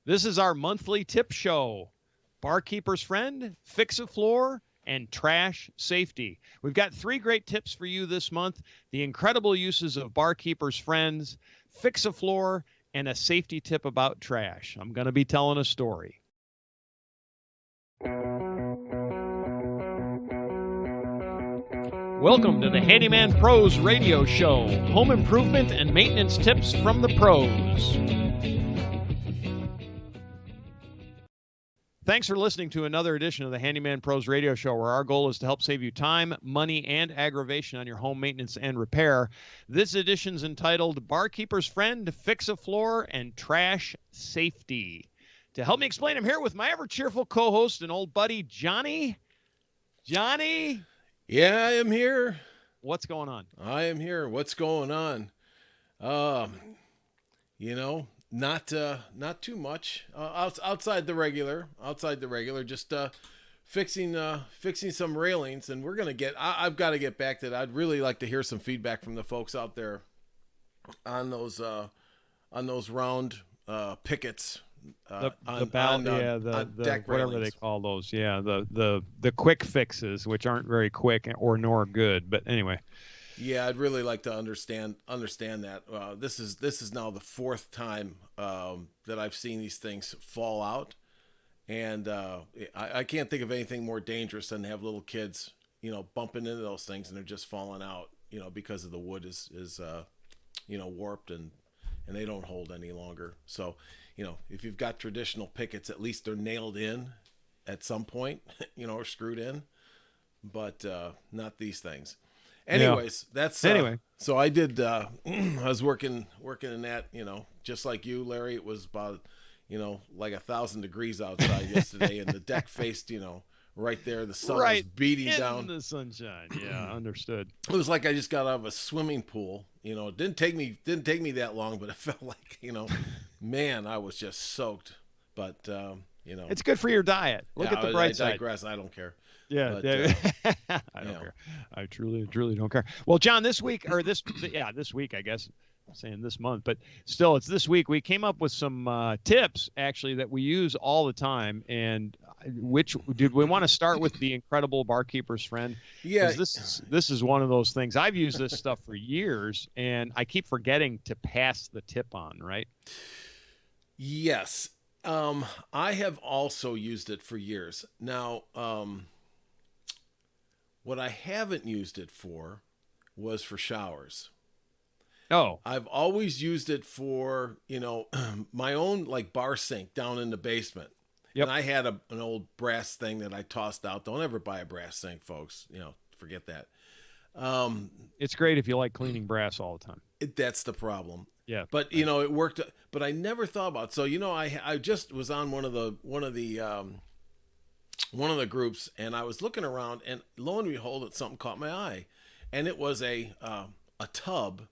This is our monthly tip show. Barkeeper's Friend, Fix a Floor, and Trash Safety. We've got 3 great tips for you this month. The incredible uses of Barkeeper's Friends, Fix a Floor, and a safety tip about trash. I'm going to be telling a story. Welcome to the Handyman Pros Radio Show. Home improvement and maintenance tips from the pros. Thanks for listening to another edition of the Handyman Pros Radio Show, where our goal is to help save you time, money, and aggravation on your home maintenance and repair. This edition's entitled Barkeeper's Friend, Fix a Floor, and Trash Safety. To help me explain, I'm here with my ever-cheerful co-host and old buddy, Johnny. Johnny? Yeah, I am here. What's going on? I am here. What's going on? Not too much. Outside the regular. Just fixing some railings, and we're gonna I've got to get back to that. I'd really like to hear some feedback from the folks out there on those round pickets. The deck whatever railings. they call those, the quick fixes, which aren't very quick or nor good. But anyway, yeah, I'd really like to understand that. This is now the 4th time that I've seen these things fall out, and I can't think of anything more dangerous than to have little kids, bumping into those things and they're just falling out, because of the wood is warped and they don't hold any longer. So, if you've got traditional pickets, at least they're nailed in at some point, or screwed in, but not these things. Anyways, anyway. So I did. I was working in that. Just like you, Larry. It was about, like 1,000 degrees outside yesterday, and the deck faced, right there. The sun was beating down in the sunshine. Yeah, understood. It was like I just got out of a swimming pool. It didn't take me that long, but it felt like, man, I was just soaked. But it's good for your diet. Look at the bright side. I digress. I don't care. Yeah, I don't care. I truly don't care. Well, John, this week, I guess I'm saying this month, but still, it's this week. We came up with some tips actually that we use all the time, and which did we want to start with the incredible Barkeeper's Friend? Yeah, this is one of those things. I've used this stuff for years, and I keep forgetting to pass the tip on. Right? Yes, I have also used it for years now. What I haven't used it for was for showers. Oh. I've always used it for, my own like bar sink down in the basement. Yep. And I had an old brass thing that I tossed out. Don't ever buy a brass sink, folks. Forget that. It's great if you like cleaning brass all the time. That's the problem. Yeah. But, it worked. But I never thought about it. So, I just was on one of the groups, and I was looking around, and lo and behold, something caught my eye, and it was a tub.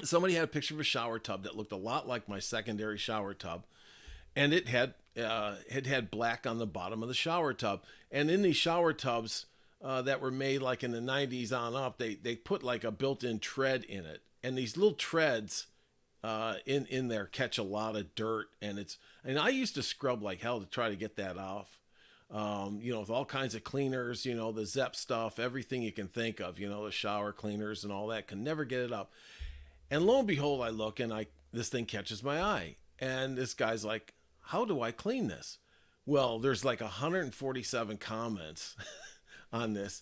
Somebody had a picture of a shower tub that looked a lot like my secondary shower tub, and it had black on the bottom of the shower tub. And in these shower tubs that were made like in the 90s on up, they put like a built-in tread in it, and these little treads in there catch a lot of dirt, and I used to scrub like hell to try to get that off. With all kinds of cleaners, the Zep stuff, everything you can think of, the shower cleaners and all that, can never get it up. And lo and behold, I look, and this thing catches my eye. And this guy's like, how do I clean this? Well, there's like 147 comments on this.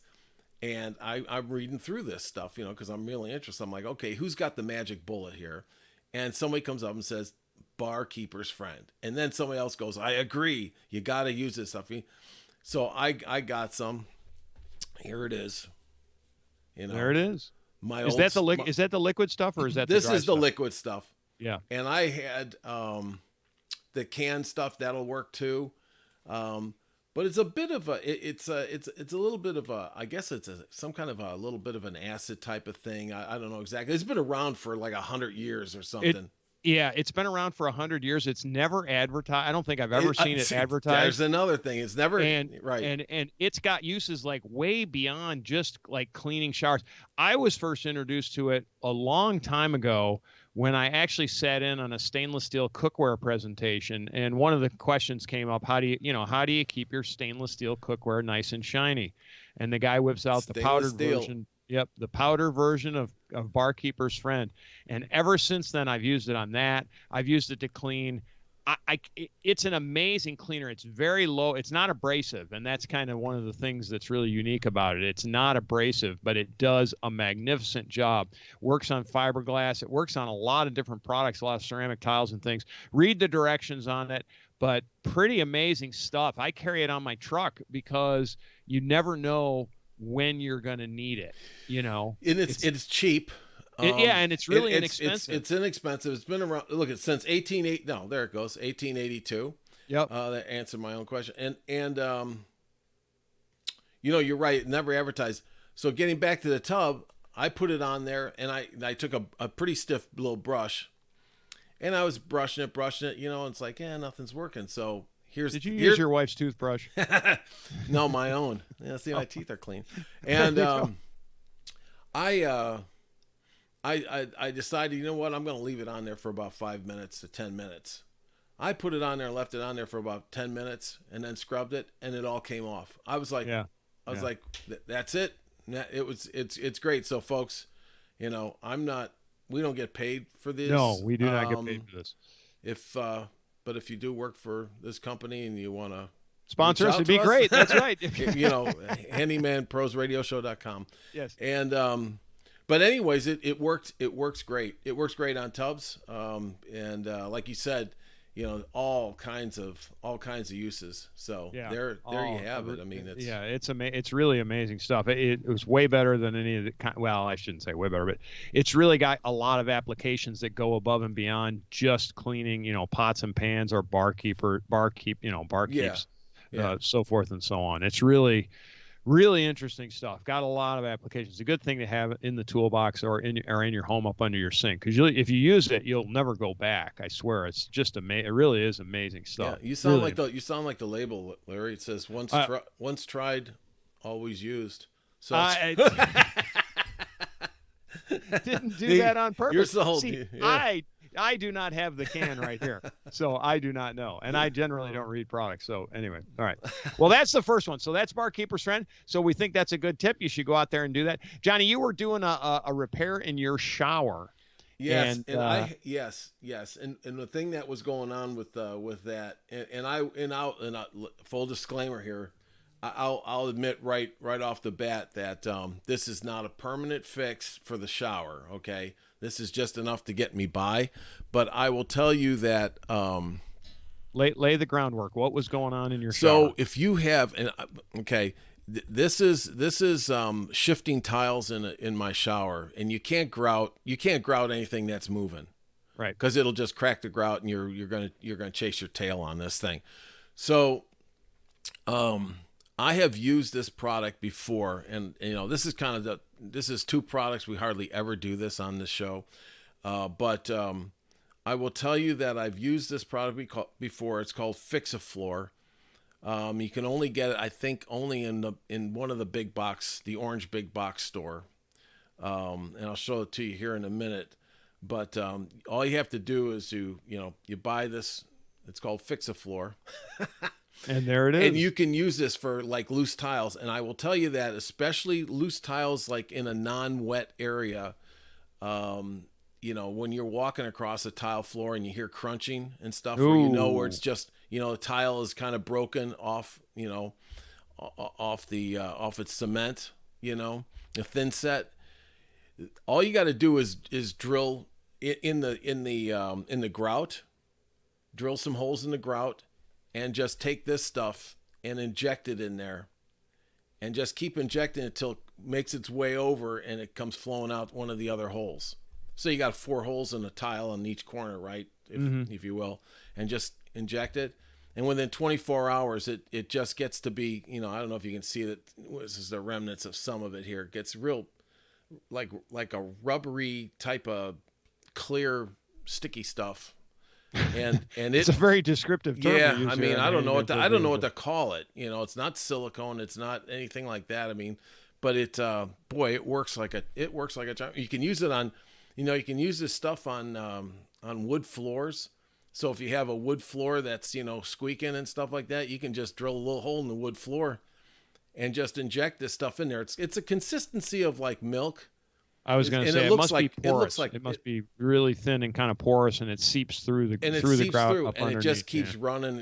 And I'm reading through this stuff, because I'm really interested. I'm like, okay, who's got the magic bullet here? And somebody comes up and says, Barkeeper's Friend. And then somebody else goes, I agree. You got to use this stuff. So I got some. Here it is. There it is. Is that the liquid stuff, or is that this the dry is stuff? the liquid stuff? Yeah. And I had the canned stuff that'll work too. But it's a bit of it's a little bit of I guess it's some kind of a little bit of an acid type of thing. I don't know exactly. It's been around for like 100 years or something. It's been around for 100 years. It's never advertised. I don't think I've ever seen it advertised. There's another thing. It's never right. And it's got uses like way beyond just like cleaning showers. I was first introduced to it a long time ago when I actually sat in on a stainless steel cookware presentation, and one of the questions came up, how do you keep your stainless steel cookware nice and shiny? And the guy whips out the Stainless powdered steel. version. Yep, the powder version of Barkeeper's Friend. And ever since then, I've used it on that. I've used it to clean. It's an amazing cleaner. It's very low. It's not abrasive, and that's kind of one of the things that's really unique about it. It's not abrasive, but it does a magnificent job. Works on fiberglass. It works on a lot of different products, a lot of ceramic tiles and things. Read the directions on it, but pretty amazing stuff. I carry it on my truck because you never know when you're going to need it. And it's cheap. Yeah, and it's really it's inexpensive. it's inexpensive. It's been around. Look, it's since 1880. No, there it goes. 1882. Yep. That answered my own question. And you're right. It never advertised. So getting back to the tub, I put it on there, and I took a pretty stiff little brush, and I was brushing it. And it's like, nothing's working. So did you use your wife's toothbrush? No, my own. Yeah, see, my teeth are clean. And I decided, you know what, I'm going to leave it on there for about 5 minutes to 10 minutes. I put it on there, left it on there for about 10 minutes, and then scrubbed it, and it all came off. I was like, that's it. It's great. So, folks, we don't get paid for this. No, we do not get paid for this. But if you do work for this company and you want to sponsor us, it'd be great. That's right. handymanprosradioshow.com. Yes. And but anyways, it works great. It works great on tubs. And like you said, all kinds of uses. So there you have it. I mean, it's really amazing stuff. It was way better than any of the well, I shouldn't say way better, but it's really got a lot of applications that go above and beyond just cleaning, pots and pans or barkeeps, so forth and so on. It's really interesting stuff. Got a lot of applications. A good thing to have in the toolbox or in your home up under your sink, because if you use it, you'll never go back. I swear, it's just amazing. It really is amazing stuff. Yeah, you sound like the label, Larry. It says once tried, always used. So I didn't do that on purpose. You're sold. See, yeah. I do not have the can right here, so I do not know. And I generally don't read products. So anyway, all right. Well, that's the first one. So that's Barkeeper's Friend. So we think that's a good tip. You should go out there and do that. Johnny, you were doing a repair in your shower. Yes, yes. And the thing that was going on with that, and full disclaimer here, I'll admit right off the bat that this is not a permanent fix for the shower. Okay. This is just enough to get me by, but I will tell you that lay the groundwork. What was going on in your shower? So if you have this is shifting tiles in my shower, and you can't grout anything that's moving, right? Because it'll just crack the grout, and you're gonna chase your tail on this thing. So I have used this product before, and this is two products. We hardly ever do this on this show, but I will tell you that I've used this product before. It's called Fix-A-Floor. You can only get it, I think, only in one of the orange big box store, and I'll show it to you here in a minute. But all you have to do is you buy this. It's called Fix-A-Floor. And there it is. And you can use this for like loose tiles. And I will tell you that especially loose tiles, like in a non-wet area, when you're walking across a tile floor and you hear crunching and stuff, where it's just, the tile is kind of broken off, off its cement, a thin set. All you got to do is drill in the grout, drill some holes in the grout, and just take this stuff and inject it in there, and just keep injecting it until it makes its way over and it comes flowing out one of the other holes. So you got 4 holes in a tile in each corner, right? If you will, and just inject it. And within 24 hours, it just gets to be, I don't know if you can see that. This is the remnants of some of it here. It gets real, like a rubbery type of clear, sticky stuff. And it's a very descriptive term. Yeah, I mean, I don't know what to call it. It's not silicone, it's not anything like that. I mean, but it works like a charm. You can use it on, You can use this stuff on wood floors. So if you have a wood floor that's squeaking and stuff like that, you can just drill a little hole in the wood floor and just inject this stuff in there. It's a consistency of like milk. I was going to And say it it looks must be like it looks porous. like It must be really thin and kind of porous, and it seeps through the and it through the seeps grout through, up and it underneath. just keeps running,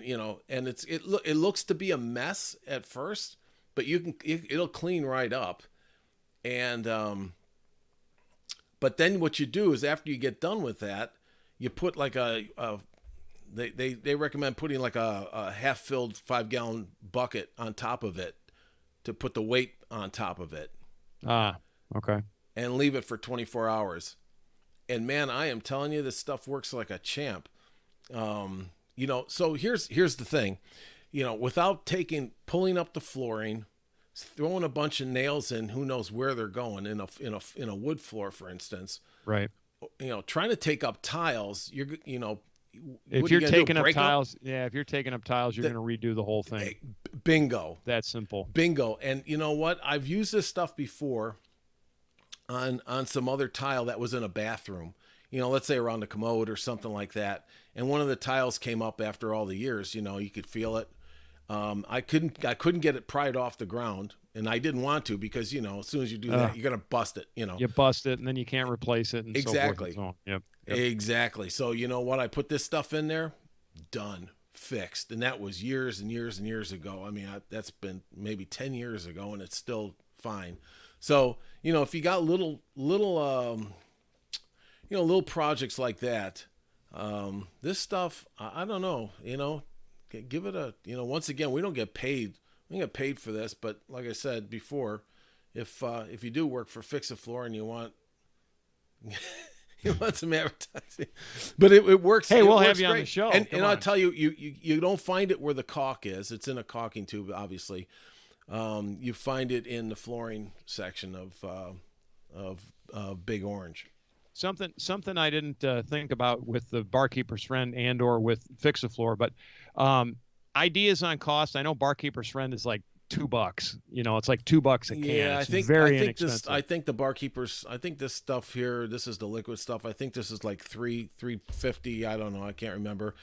and it looks to be a mess at first, but it'll clean right up. And but then what you do is after you get done with that, you put like they recommend putting like a half filled 5-gallon bucket on top of it to put the weight on top of it. Ah, okay. And leave it for 24 hours. And man, I am telling you, this stuff works like a champ. So here's the thing, without pulling up the flooring, throwing a bunch of nails in, who knows where they're going in a wood floor, for instance. Right. Trying to take up tiles, if you're taking up tiles, if you're taking up tiles, you're going to redo the whole thing. Bingo. That's simple. Bingo. And you know what? I've used this stuff before on some other tile that was in a bathroom, let's say around a commode or something like that. And one of the tiles came up after all the years, you could feel it. I couldn't get it pried off the ground, and I didn't want to because, as soon as you do that, you're going to bust it, You bust it and then you can't replace it. And exactly. So forth and so on. Yep. Exactly. So you know what? I put this stuff in there, done, fixed. And that was years and years and years ago. I mean, that's been maybe 10 years ago, and it's still fine. So, if you got little projects like that, this stuff, I don't know, give it a, once again, we don't get paid. We don't get paid for this, but like I said before, if you do work for Fix a Floor and you want, some advertising, but it works. Hey, we'll works have you great. on the show. And I'll tell you, you don't find it where the caulk is. It's in a caulking tube, obviously. You find it in the flooring section of Big Orange. Something I didn't think about with the Barkeeper's Friend and or with Fix a Floor, but ideas on cost. I know Barkeeper's Friend is like $2. It's like $2 a can. Yeah, it's very inexpensive. I think the Barkeeper's. I think this stuff here. This is the liquid stuff. I think this is like $3.50. I don't know. I can't remember.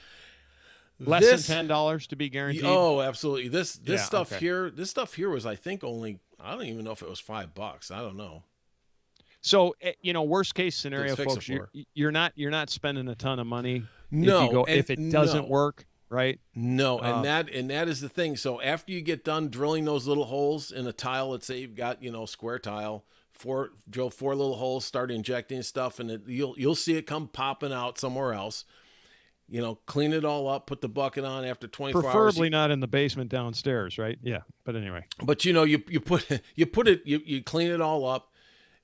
Less than $10 to be guaranteed. Oh, absolutely. This stuff okay. here. This stuff here was, I think, only. I don't even know if it was $5. I don't know. So worst case scenario, folks, you're not spending a ton of money. No, if it doesn't work, right? No, and that is the thing. So after you get done drilling those little holes in a tile, let's say you've got square tile, drill 4 little holes, start injecting stuff, and you'll see it come popping out somewhere else. Clean it all up, put the bucket on after 24 hours. Preferably not in the basement downstairs, right? Yeah, but anyway. But you clean it all up,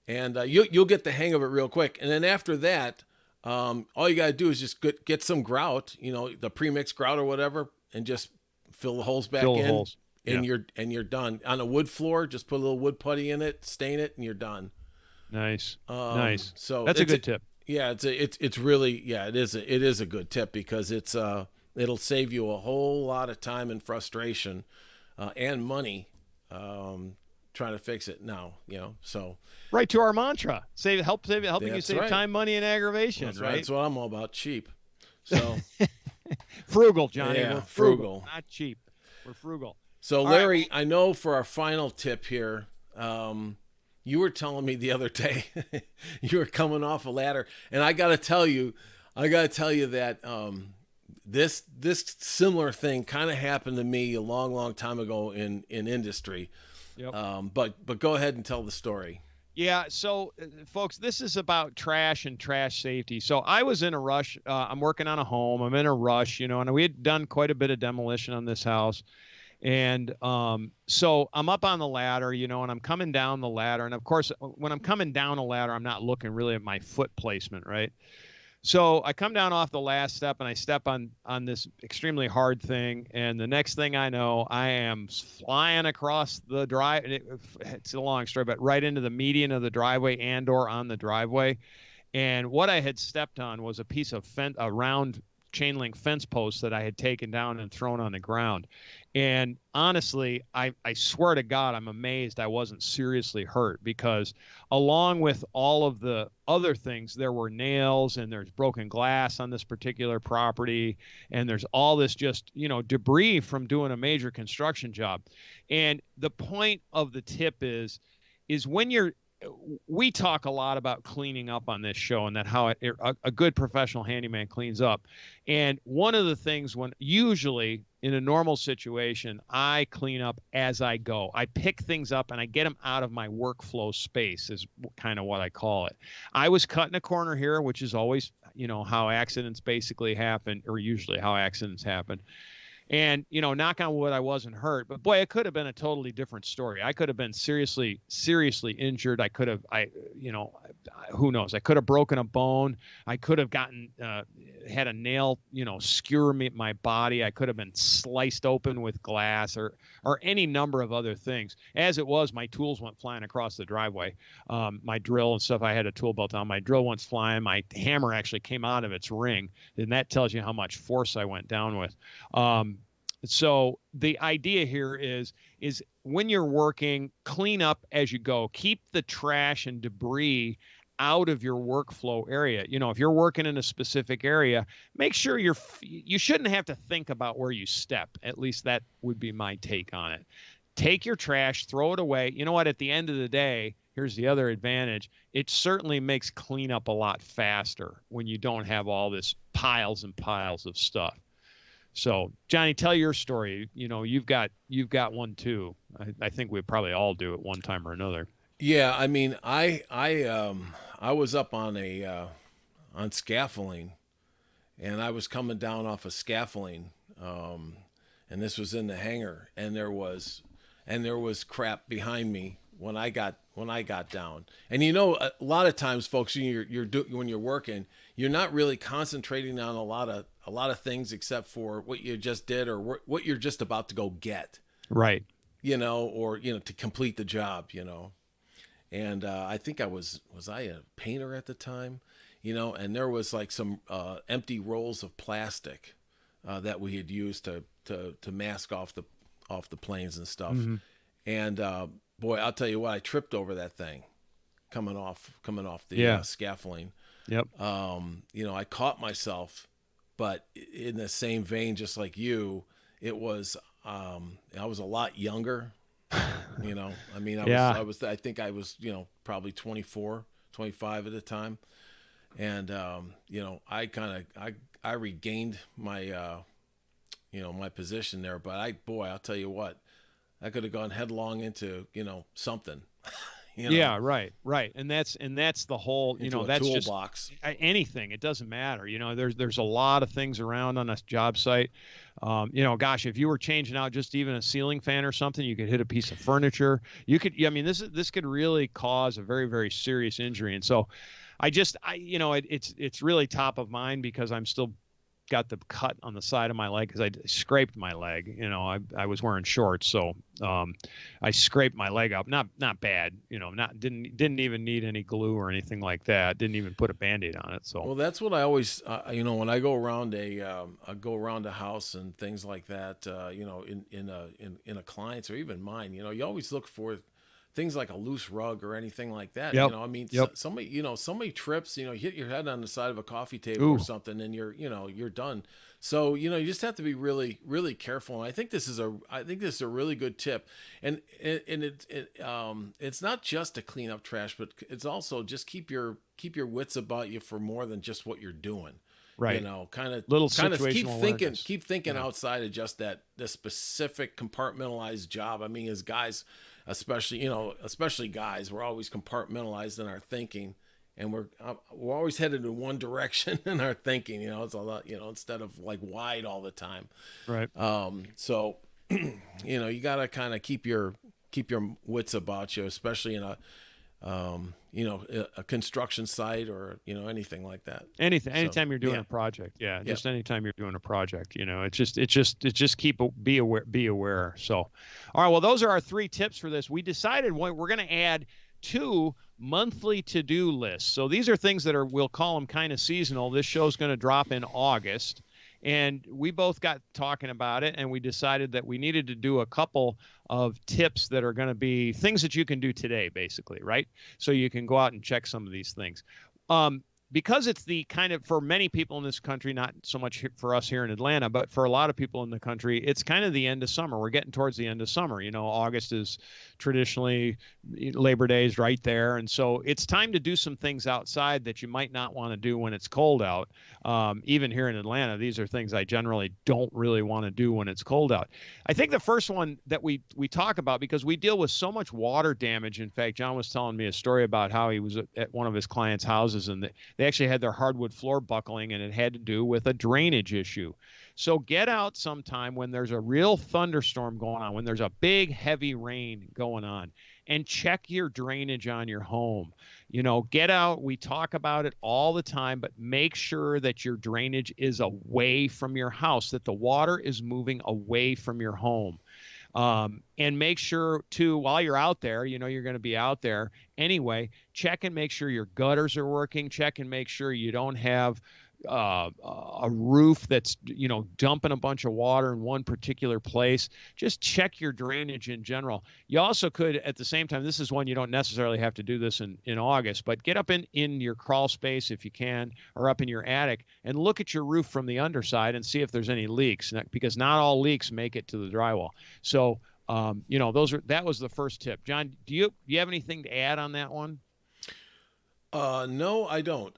and you'll get the hang of it real quick. And then after that, all you got to do is just get some grout, the premixed grout or whatever, and just fill the holes back in. Holes. And you're done. On a wood floor, just put a little wood putty in it, stain it, and you're done. Nice. Nice. So that's a good tip. Yeah, it's really, it is a good tip because it'll save you a whole lot of time and frustration and money trying to fix it now, so right to our mantra, helping you save time, money, and aggravation. That's right. That's what I'm all about. Cheap. So frugal, Johnny. Yeah, we're frugal, not cheap. We're frugal. So Larry, I know for our final tip here, you were telling me the other day you were coming off a ladder, and I got to tell you that this similar thing kind of happened to me a long time ago in industry. Yep. But go ahead and tell the story. Yeah. So, folks, this is about trash and trash safety. So I was in a rush. I'm working on a home. I'm in a rush, and we had done quite a bit of demolition on this house. And so I'm up on the ladder, and I'm coming down the ladder. And of course, when I'm coming down a ladder, I'm not looking really at my foot placement, right? So I come down off the last step and I step on this extremely hard thing. And the next thing I know, I am flying across the drive. It's a long story, but right into the median of the driveway and or on the driveway. And what I had stepped on was a piece of a round chain link fence posts that I had taken down and thrown on the ground. And honestly, I swear to God, I'm amazed I wasn't seriously hurt, because along with all of the other things, there were nails and there's broken glass on this particular property. And there's all this just, debris from doing a major construction job. And the point of the tip is when we talk a lot about cleaning up on this show, and that how a good professional handyman cleans up. And one of the things, when usually in a normal situation, I clean up as I go. I pick things up and I get them out of my workflow space, is kind of what I call it. I was cutting a corner here, which is always, how accidents basically happen, or usually how accidents happen. And, knock on wood, I wasn't hurt, but boy, it could have been a totally different story. I could have been seriously injured. I could have, who knows? I could have broken a bone. I could have had a nail, skewer my body. I could have been sliced open with glass, or any number of other things. As it was, my tools went flying across the driveway. My drill and stuff, I had a tool belt on. My drill went flying. My hammer actually came out of its ring. And that tells you how much force I went down with. So the idea here is when you're working, clean up as you go. Keep the trash and debris out of your workflow area. If you're working in a specific area, make sure you shouldn't have to think about where you step. At least that would be my take on it. Take your trash, throw it away. You know what? At the end of the day, here's the other advantage. It certainly makes cleanup a lot faster when you don't have all this piles and piles of stuff. So, Johnny, tell your story. You've got one too. I think we probably all do at one time or another. Yeah, I mean, I was up on on scaffolding, and I was coming down off of scaffolding, and this was in the hangar, and there was crap behind me when I got down. And a lot of times, folks, when you're working, you're not really concentrating on a lot of things except for what you just did, or what you're just about to go get. Right. Or to complete the job. And I think was I a painter at the time? And there was like some empty rolls of plastic that we had used to mask off the planes and stuff. Mm-hmm. And boy, I'll tell you what, I tripped over that thing coming off the scaffolding. Yep. I caught myself, but in the same vein, just like you, it was I was a lot younger. I mean, I think I was, probably 24, 25 at the time. And, I regained my, my position there, but I'll tell you what, I could have gone headlong into, something. Yeah, right. And that's the whole, that's toolbox. Just anything. It doesn't matter. There's a lot of things around on a job site. Gosh, if you were changing out just even a ceiling fan or something, you could hit a piece of furniture. This could really cause a very, very serious injury. And so it's really top of mind, because I'm still got the cut on the side of my leg because I scraped my leg. I was wearing shorts, so I scraped my leg up. Not bad, didn't even need any glue or anything like that. Didn't even put a Band-Aid on it. So well, that's what I always when I go around a house and things like that, in a client's or even mine, you always look for things like a loose rug or anything like that. Yep. Somebody trips, you hit your head on the side of a coffee table Ooh. or something, and you're done. So, you just have to be really, really careful. And I think this is a really good tip. And it's not just to clean up trash, but it's also just keep your wits about you for more than just what you're doing. Right. Kind of keep thinking outside of just the specific compartmentalized job. I mean, as guys, especially guys, we're always compartmentalized in our thinking, and we're always headed in one direction in our thinking. It's a lot, instead of like wide all the time. Right. So, you got to kind of keep your wits about you, especially in a construction site or, anything like that. Anytime you're doing a project. Yeah. Just anytime you're doing a project, it's just be aware. So, all right. Well, those are our 3 tips for this. We decided we're going to add 2 monthly to-do lists. So these are things that we'll call them kind of seasonal. This show's going to drop in August. And we both got talking about it, and we decided that we needed to do a couple of tips that are going to be things that you can do today, basically, right? So you can go out and check some of these things. Um, because it's the kind of, for many people in this country, not so much for us here in Atlanta, but for a lot of people in the country, it's kind of the end of summer. We're getting towards the end of summer. August is traditionally, Labor Day is right there. And so it's time to do some things outside that you might not want to do when it's cold out. Even here in Atlanta, these are things I generally don't really want to do when it's cold out. I think the first one that we talk about, because we deal with so much water damage. In fact, John was telling me a story about how he was at one of his clients' houses, and they actually had their hardwood floor buckling, and it had to do with a drainage issue. So get out sometime when there's a real thunderstorm going on, when there's a big heavy rain going on, and check your drainage on your home. Get out. We talk about it all the time, but make sure that your drainage is away from your house, that the water is moving away from your home. And make sure too, while you're out there, you're going to be out there anyway, check and make sure your gutters are working. Check and make sure you don't have a roof that's dumping a bunch of water in one particular place. Just check your drainage in general. You also could, at the same time, this is one you don't necessarily have to do this in August, but get up in your crawl space if you can, or up in your attic, and look at your roof from the underside and see if there's any leaks, because not all leaks make it to the drywall. So that was the first tip. John, do you have anything to add on that one? No, I don't.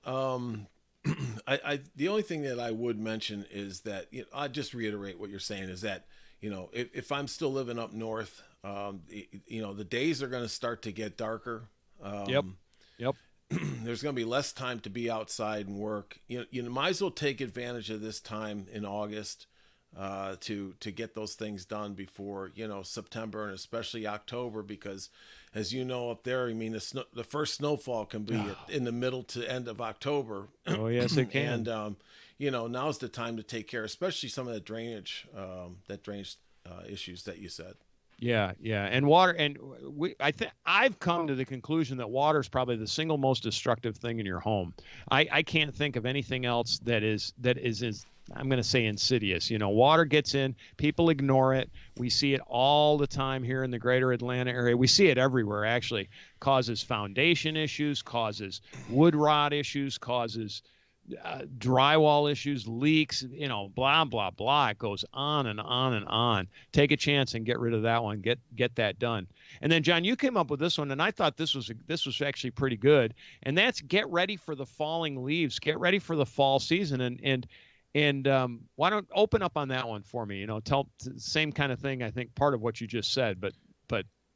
The only thing that I would mention is that I just reiterate what you're saying is that if I'm still living up north, the days are going to start to get darker. Yep. Um, Yep. there's going to be less time to be outside and work. You might as well take advantage of this time in August to get those things done before September and especially October, because as you know up there, I mean the first snowfall can be in the middle to end of October. Oh, yes, it can. And now's the time to take care, especially some of the drainage issues that you said. Yeah, yeah, and water, and I think I've come to the conclusion that water is probably the single most destructive thing in your home. I can't think of anything else that is I'm going to say insidious. Water gets in, people ignore it. We see it all the time here in the greater Atlanta area. We see it everywhere, actually. Causes foundation issues, causes wood rot issues, causes drywall issues, leaks, blah blah blah. It goes on and on and on. Take a chance and get rid of that one. Get that done. And then John, you came up with this one, and I thought this was actually pretty good. And that's get ready for the falling leaves. Get ready for the fall season. And why don't open up on that one for me? Tell same kind of thing. I think part of what you just said, but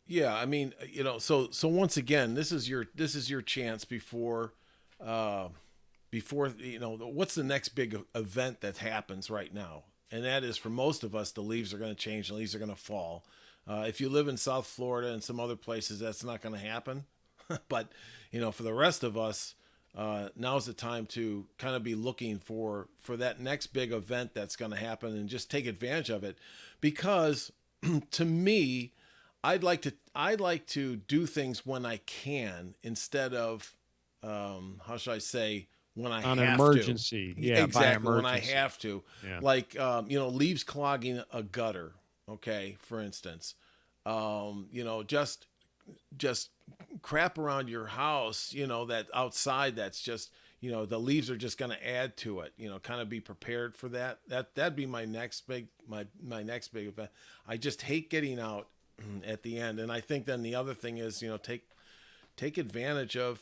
Yeah, I mean, so once again, this is your chance uh, before what's the next big event that happens right now, and that is for most of us the leaves are going to change, the leaves are going to fall. If you live in South Florida and some other places, that's not going to happen. But for the rest of us, now's the time to kind of be looking for that next big event that's going to happen and just take advantage of it, because to me, I'd like to do things when I can instead of how should I say, when I on an have to. emergency, yeah, by Exactly, when I emergency, have to. yeah. Like leaves clogging a gutter, okay, for instance. Just crap around your house, that outside that's just the leaves are just going to add to it. Kind of be prepared for that. That'd be my next big event. I just hate getting out at the end. And I think then the other thing is, take advantage of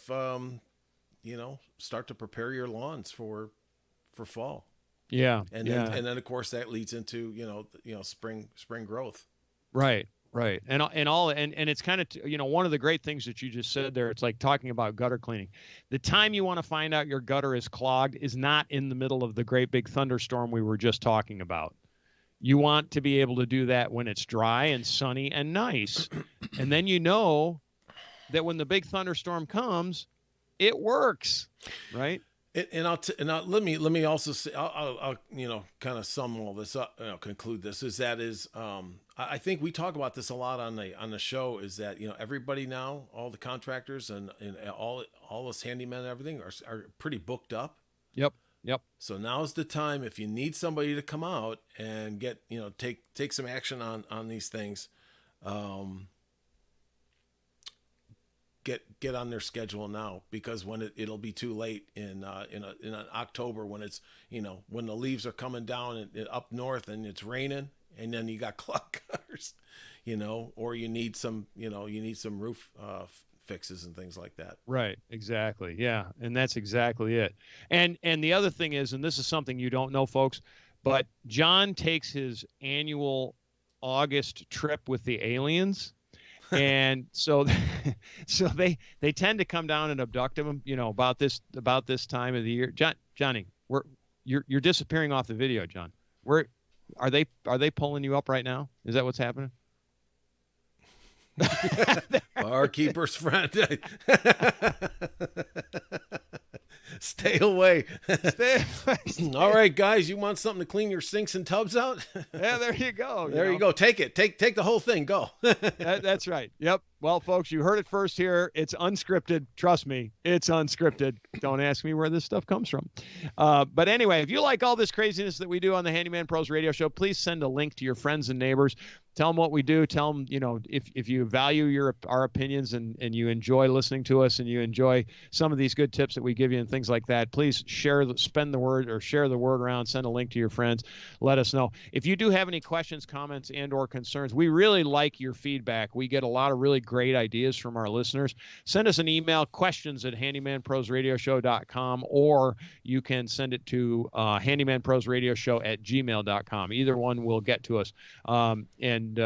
start to prepare your lawns for fall. Yeah, And then yeah. of course that leads into, spring growth. Right, right. And it's kind of one of the great things that you just said there. It's like talking about gutter cleaning. The time you want to find out your gutter is clogged is not in the middle of the great big thunderstorm we were just talking about. You want to be able to do that when it's dry and sunny and nice. And then that when the big thunderstorm comes, it works, right? Let me also say, I'll kind of sum all this up, conclude this I think we talk about this a lot on the show, is that everybody now, all the contractors and all us handymen and everything are pretty booked up. Yep. Yep. So now's the time if you need somebody to come out and get, take some action on these things. Um, get on their schedule now, because when it'll be too late in October, when it's, when the leaves are coming down up north and it's raining, and then you got clock cutters, or you need some roof fixes and things like that. Right, exactly. Yeah, and that's exactly it. And the other thing is, and this is something you don't know, folks, but John takes his annual August trip with the aliens, and so so they tend to come down and abduct him, about this time of the year. Johnny, you're disappearing off the video, John. Where are they pulling you up right now? Is that what's happening? Barkeeper's friend. Stay away. Stay, All right, guys, you want something to clean your sinks and tubs out? Yeah, there you go. There you go. Take it. Take the whole thing. Go. That's right. Yep. Well, folks, you heard it first here. It's unscripted. Trust me, it's unscripted. Don't ask me where this stuff comes from. But anyway, if you like all this craziness that we do on the Handyman Pros radio show, please send a link to your friends and neighbors. Tell them what we do. Tell them, if you value our opinions and you enjoy listening to us and you enjoy some of these good tips that we give you and things like that, please share the word around, send a link to your friends. Let us know. If you do have any questions, comments, and or concerns, we really like your feedback. We get a lot of really great ideas from our listeners. Send us an email, questions@handymanprosradioshow.com, or you can send it to handymanprosradioshow@gmail.com. Either one will get to us, and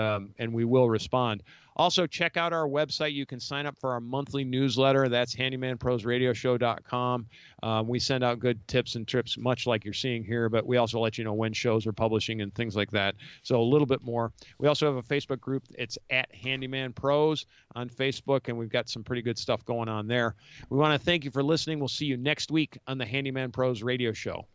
we will respond. Also, check out our website. You can sign up for our monthly newsletter. That's handymanprosradioshow.com. We send out good tips and trips, much like you're seeing here, but we also let you know when shows are publishing and things like that. So a little bit more. We also have a Facebook group. It's at Handyman Pros on Facebook, and we've got some pretty good stuff going on there. We want to thank you for listening. We'll see you next week on the Handyman Pros Radio Show.